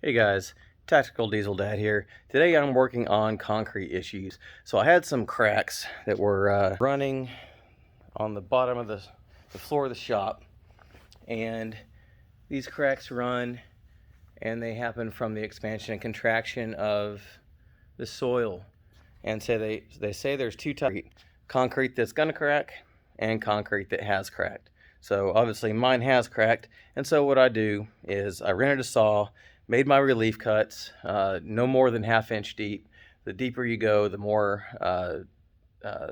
Hey guys, Tactical Diesel Dad here. Today I'm working on concrete issues. So I had some cracks that were running on the bottom of the floor of the shop, and these cracks run and they happen from the expansion and contraction of the soil. And so they say there's two types: concrete that's gonna crack and concrete that has cracked. So obviously mine has cracked, and so what I do is I rented a saw, made my relief cuts, no more than 1/2 inch deep. The deeper you go, the more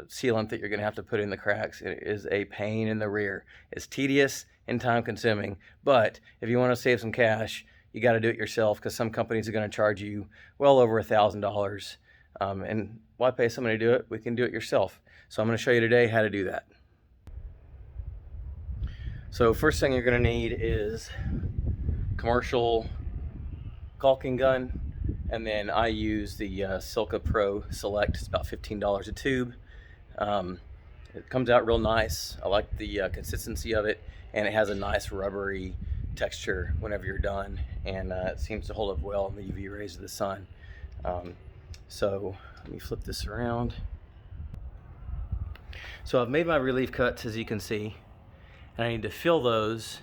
sealant that you're gonna have to put in the cracks. It is a pain in the rear. It's tedious and time consuming, but if you wanna save some cash, you gotta do it yourself, because some companies are gonna charge you well over $1,000. And why pay somebody to do it? We can do it yourself. So I'm gonna show you today how to do that. So first thing you're gonna need is commercial caulking gun, and then I use the Silka Pro Select. It's about $15 a tube. It comes out real nice. I like the consistency of it, and it has a nice rubbery texture whenever you're done, and it seems to hold up well in the UV rays of the sun. So let me flip this around. So I've made my relief cuts, as you can see, and I need to fill those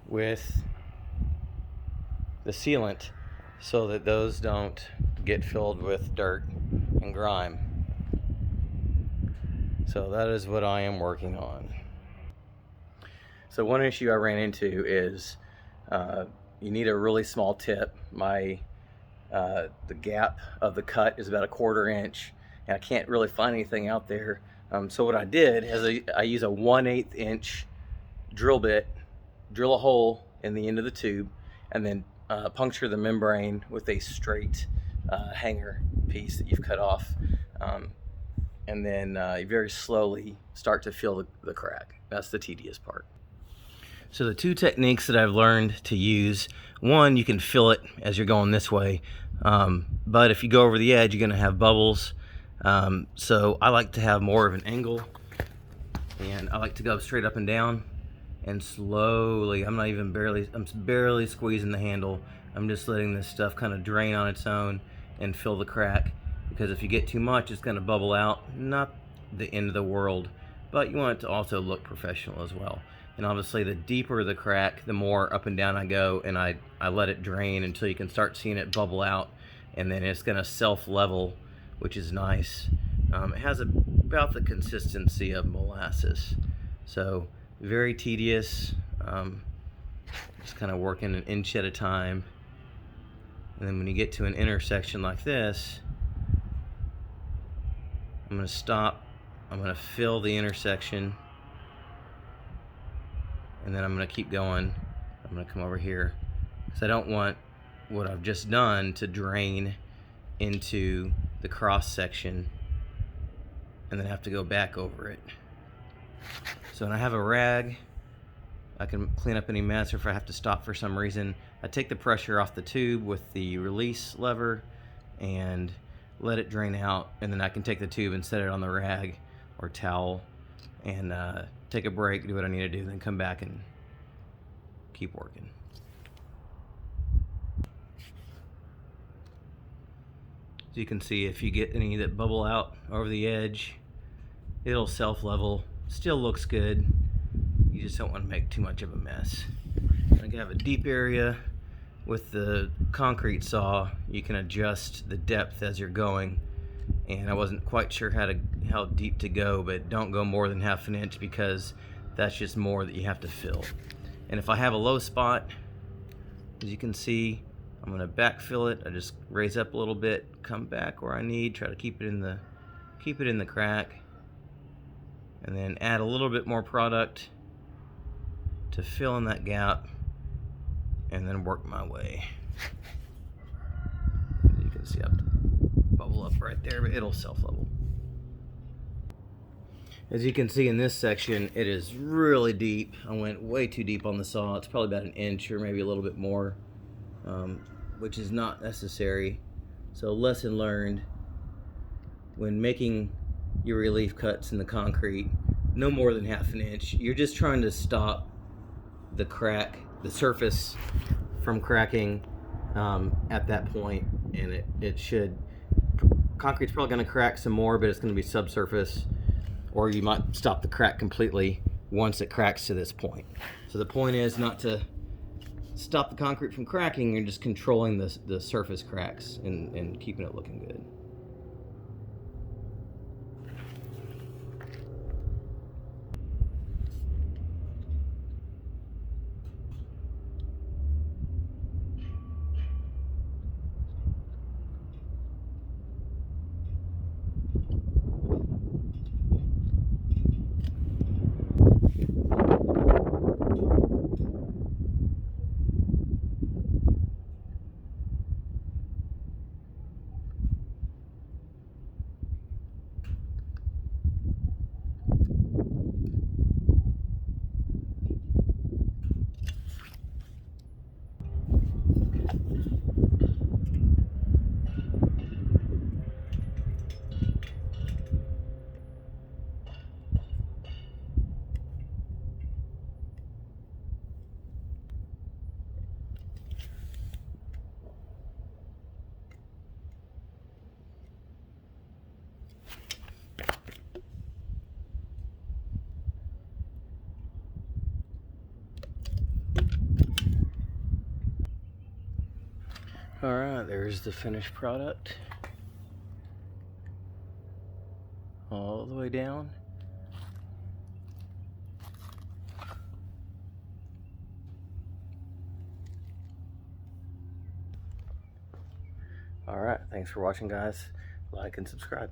with the sealant so that those don't get filled with dirt and grime. So that is what I am working on. So one issue I ran into is you need a really small tip. The gap of the cut is about 1/4 inch, and I can't really find anything out there. So what I did is I use a 1/8 inch drill bit, drill a hole in the end of the tube, and then puncture the membrane with a straight hanger piece that you've cut off, and then you very slowly start to fill the crack. That's the tedious part. So the two techniques that I've learned to use: one, you can fill it as you're going this way, but if you go over the edge, you're going to have bubbles. So I like to have more of an angle, and I like to go straight up and down and slowly. I'm barely squeezing the handle. I'm just letting this stuff kind of drain on its own and fill the crack, because if you get too much, it's going to bubble out. Not the end of the world, but you want it to also look professional as well. And obviously the deeper the crack, the more up and down I go, and I let it drain until you can start seeing it bubble out, and then it's going to self-level, which is nice. It has about the consistency of molasses, so very tedious. Just kind of working an inch at a time, and then when you get to an intersection like this, I'm going to stop. I'm going to fill the intersection, and then I'm going to keep going. I'm going to come over here because I don't want what I've just done to drain into the cross section and then have to go back over it. So when I have a rag, I can clean up any mess, or if I have to stop for some reason, I take the pressure off the tube with the release lever and let it drain out, and then I can take the tube and set it on the rag or towel and take a break, do what I need to do, then come back and keep working. As you can see, if you get any that bubble out over the edge, it'll self-level. Still looks good. You just don't want to make too much of a mess. I have a deep area. With the concrete saw, you can adjust the depth as you're going, and I wasn't quite sure how deep to go, but don't go more than 1/2 inch, because that's just more that you have to fill. And if I have a low spot, as you can see, I'm going to backfill it. I just raise up a little bit, come back where I need, try to keep it in the crack, and then add a little bit more product to fill in that gap, and then work my way. As you can see, I have to bubble up right there, but it'll self-level. As you can see in this section, it is really deep. I went way too deep on the saw. It's probably about 1 inch or maybe a little bit more, which is not necessary. So lesson learned: when making your relief cuts in the concrete, no more than 1/2 inch. You're just trying to stop the crack, the surface from cracking, at that point, and it should, concrete's probably going to crack some more, but it's going to be subsurface, or you might stop the crack completely once it cracks to this point. So the point is not to stop the concrete from cracking, you're just controlling the surface cracks and keeping it looking good. All right, there's the finished product. All the way down. All right, thanks for watching, guys. Like and subscribe.